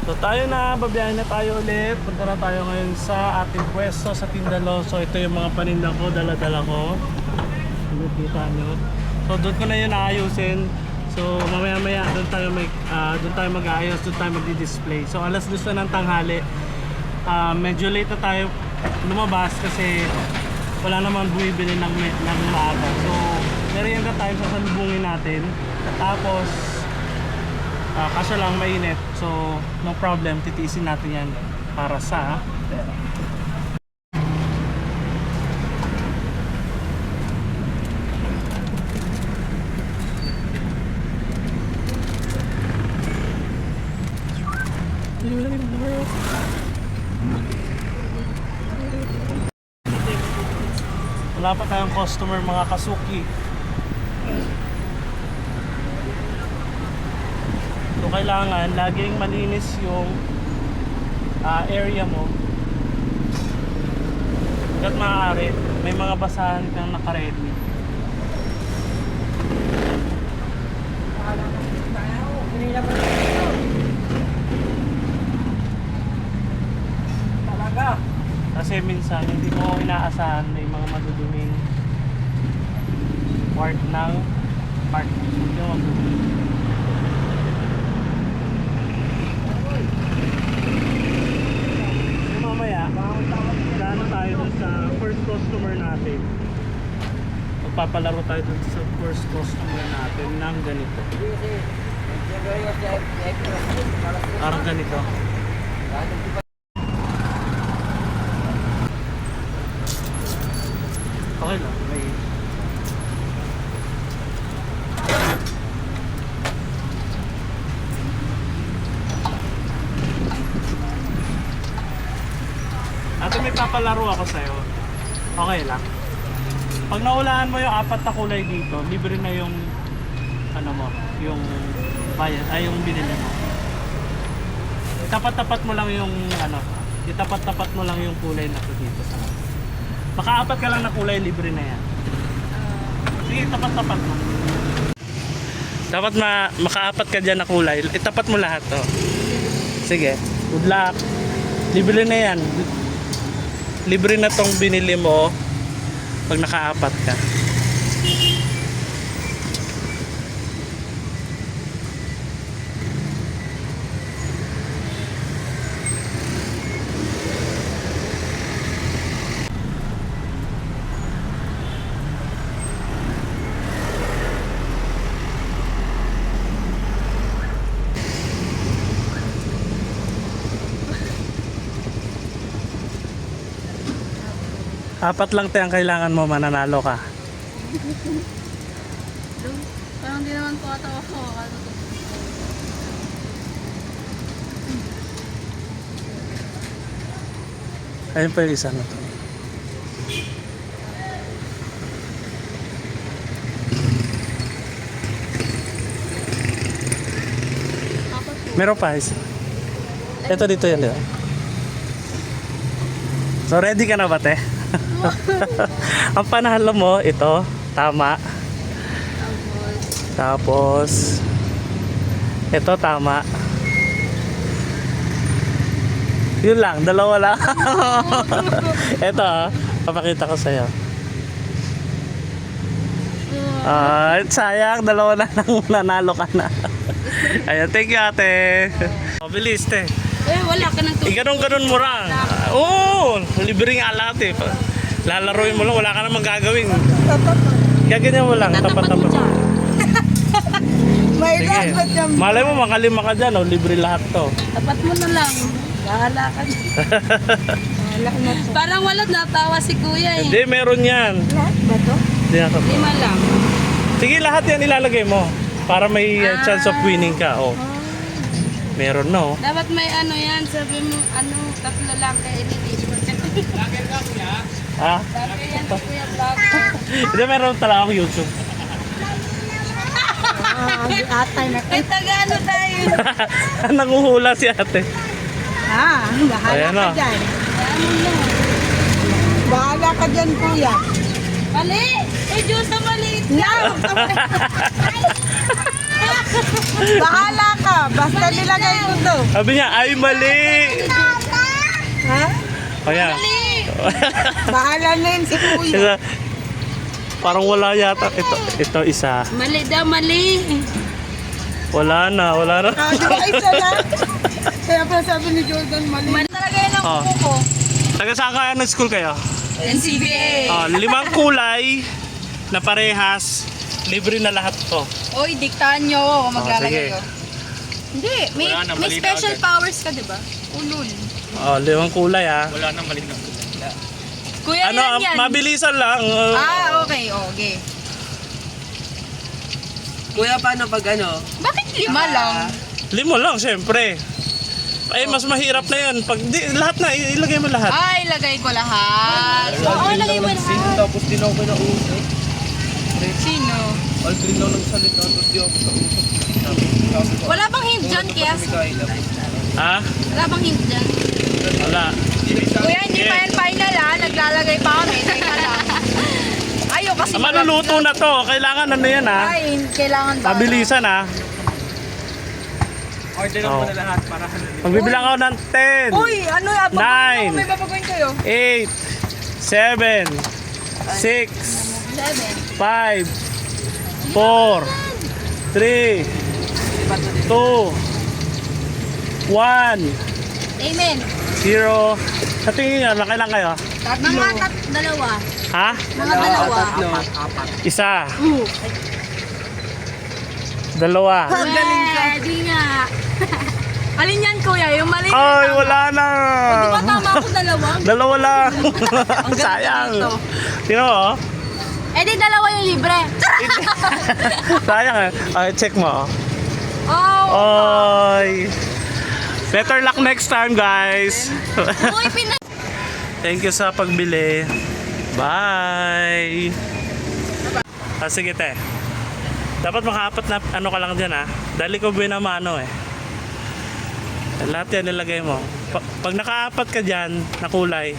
So tayo na, babiyahin na tayo ulit. Punta na tayo ngayon sa ating pwesto sa Tindalo. So ito yung mga paninda ko, dala-dala ko. Kita nyo. So doon ko na yun naayusin. So mamaya-maya doon tayo mag-aayos, doon tayo magdi-display. So alas 2 na ng tanghali. Medyo late na tayo lumabas kasi wala naman bumibili ng maaga. So merienda tayo sa salubungin natin. Tapos kasi lang mainit, so no problem, titiisin natin yan para sa pera. Wala pa tayong customer, mga kasuki. So kailangan laging malinis yung area mo. Hanggat maaari, may mga basahan kang naka-ready. Talaga. Kasi minsan hindi mo inaasahan may mga maduduming part ng part. Hindi mo maduduming. Mamaya, gano'n tayo dun sa first customer natin. Magpapalaro tayo dun sa first customer natin ng ganito. Parang ganito. Okay lang, may... Ate, may papalaro ako sa'yo. Okay lang. Pag naulaan mo yung 4 na kulay dito, libre na yung ano mo, yung bayad, ay yung binili mo. Tapat-tapat mo lang yung ano, itapat-tapat mo lang yung kulay na dito sa. Maka-4 ka lang na kulay, libre na yan. Sige, tapat-tapat mo. Dapat maka-4 ka dyan na kulay, itapat mo lahat to. Sige, good luck. Libre na yan. Libre na tong binili mo pag naka-4 ka. Apat lang tayo ang kailangan mo, mananalo ka. Parang di naman po ata ako. Ayun pa yung isa na to. Meron pa isa. Ito dito yan, di ba? So ready ka na ba, te? Ang panalo mo, ito, tama. Tapos ito, tama. Yun lang, dalawa lang. Ito, papakita ko sa'yo. Sayang, dalawa na lang, nanalo ka na. Ayan, thank you, ate. Bilis, te. Wala ka nang tulog. Ganon mo lang. Oo, libre nga lahat eh. Lalaroin mo lang, wala ka namang gagawin. Gaganyan mo lang, tapat-tapat. May dapat yan. Malay mo, makalima ka dyan, libre lahat to. Tapat mo na lang. Bahala ka. Parang wala natawa si kuya eh. Hindi, meron yan. Lahat ba to? Hindi na to. 5 lang. Sige, lahat yan ilalagay mo. Para may chance of winning ka. Oh. Meron, no? Dapat may ano yan. Sabi mo, tatlo lang kaya initiate. Lager ka kuya? Ha? Sabi yan si kuya vlog. Hindi, meron talaga akong YouTube. Atay na. Ay, taga-ano tayo? Nanguhula si ate. Bahala Ayan ka o. dyan. Ano mo? Bahala ka dyan, kuya. Mali! Eh, Diyos na maliit lang! Bahala ka. Basta nilagay ko to. Sabi niya, ay mali. Ha? Kaya, Bahala na yun si kuya. isa, parang wala yata. Ito isa. Mali daw, mali. Wala na. Ah, di ba isa lang? Kaya pa sabi ni Jordan, mali. Mali talaga yun ang Oh. kuko ko. Taga saan kaya ng school kayo? NCBA. 5 kulay na parehas. Libre na lahat to. Oy, diktahan nyo ako kung maglalagay sige. ko. Hindi, may, Wala na, may mali na special agad. powers ka, di ba? Ulul. 5 kulay ah. Wala nang mali na. Kuya, Ano, ilan yan? mabilisan lang. Okay, okay. Kuya, paano pag ano? Bakit 5 lang? 5 lang, syempre. Ay, mas mahirap na yun. Pag lahat na, ilagay mo lahat. Ay, lagay ko lahat. Oo, lagay mo lahat. Tapos din ako kinausap. Sino? Aldrin daw nagsalita, tapos di ako kinausap. Wala bang hint dyan, Kias? Ha? Wala bang hint dyan? Wala. Kuya, hindi pa yan final ha. Naglalagay pa kami. Teka lang. Ayaw kasi Maluluto na to. Kailangan ano yan ha. Ay, kailangan ba? Mabilisan ha. Order Oh. mo na lahat para Magbibilang ako ng 10, Uy, ano yan? Nine. May papagawin kayo. 8, 7, 6, 7. 5, 4, 3, 2, 1, Amen. 0. Sa tingin nyo, nakailan kayo? Mga dalawa. Ha? Mga dalawa. Isa. Dalawa. Di nga. Alin yan, kuya? Yung mali. Ay, wala na. Di ba tama ako dalawa? Dalawa lang. ganda Sayang. dito. Tingnan mo, oh. Eh di dalawa yung libre. Sayang eh. Ay, check mo, oh. Oh. Oy. Better luck next time, guys. Uy, Thank you sa pagbili. Bye. Sige, te. Dapat makaapat na ano ka lang dyan, ha. Dali ko binamano, eh. Lahat yan nilagay mo. Pag nakaapat ka dyan na kulay,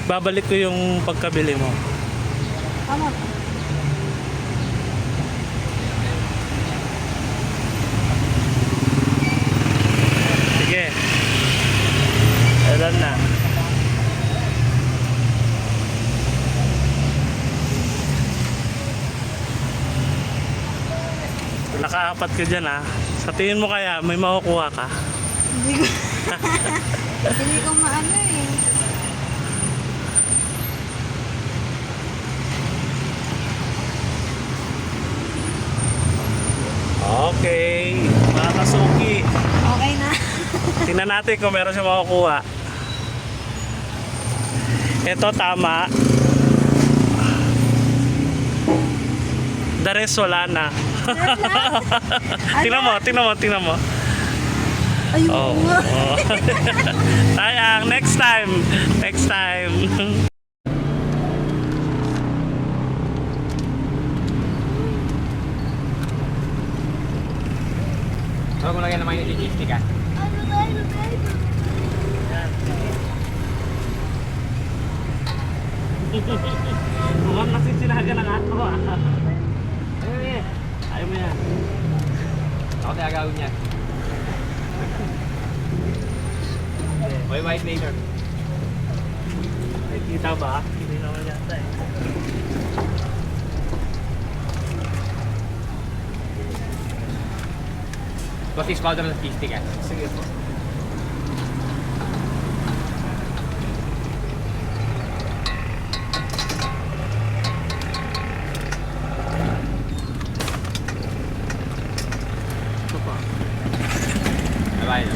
babalik ko yung pagkabili mo. Tama. Sige. Alam na. Kung nakaapat ka dyan, ha. Sa tingin mo kaya, may makukuha ka. Hindi ko maano eh. Okay. Mga kasuki. Okay na. Tingnan natin kung meron siya makukuha. Ito tama. The rest wala na. Tingnan mo. Ayun. Oh. Sayang, next time. Huwag mo lagyan naman yung logistic ah. Mukhang nasisinaga ng ato ah. Ayaw mo yan. Ako tayo agawin niya. May white later. Ay, kita ba? Hindi naman yata eh. Cottage powder ng logistic ah. Sige po. Ito pa. Bye-bye.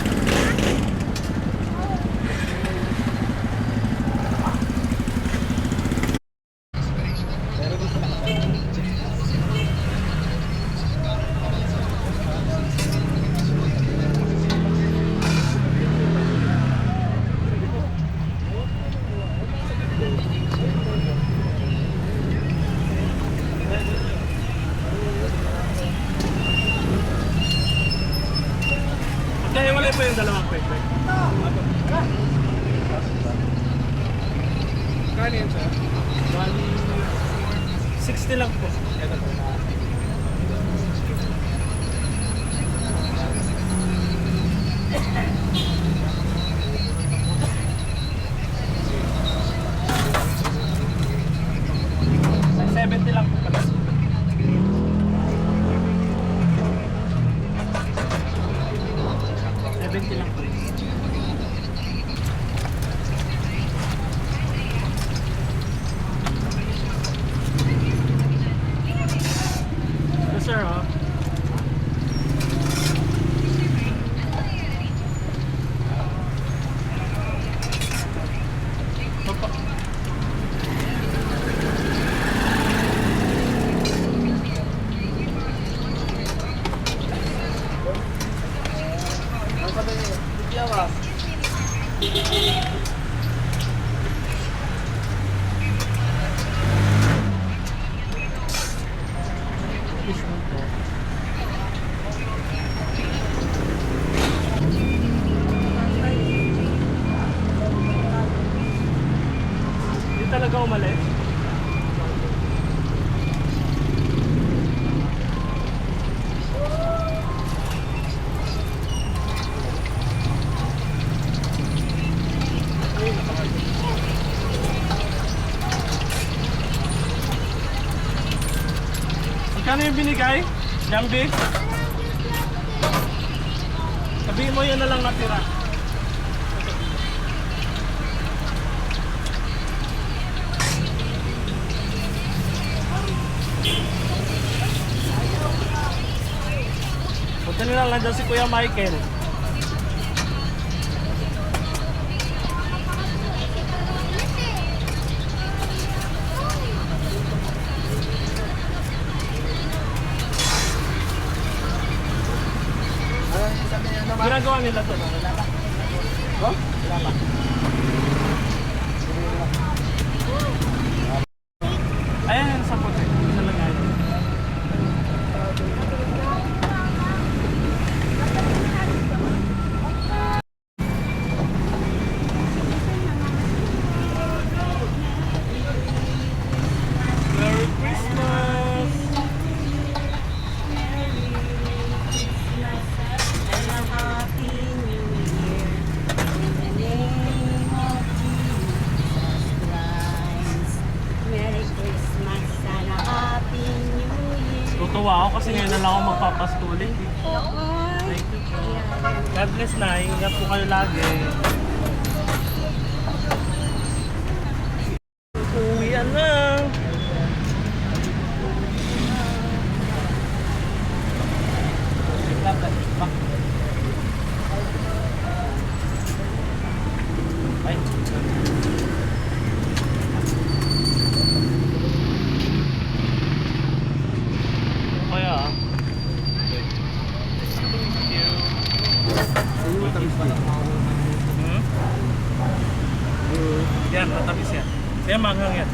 Kaya wala pa yung dalawang pepe. Kano yan sir? 60 lang po. Ito po. May 70 lang po pala. $70 lang po. Yes, sir, oh. Opo. Hindi talaga umalis. Magkano yung binigay? Jambi? Sabihin mo yun na lang natira. Punta nila lang dyan si Kuya Michael. Ginagawa nila to. Wala pa. Oh? Wala pa. Ayan, sa puti. Isa lang ay. Merry Christmas! Merry Christmas, sana Happy New Year. Tutuwa ako kasi ngayon na lang ako magpapasko ulit. Thank you po. God bless na. Ingat po kayo lagi. Uwian na. Kaya ah. Thank you. Hmm? Yan, matamis yan. Kaya manghang yan.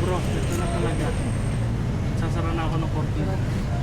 Bro, ito na talaga. Sasara na ako ng 14.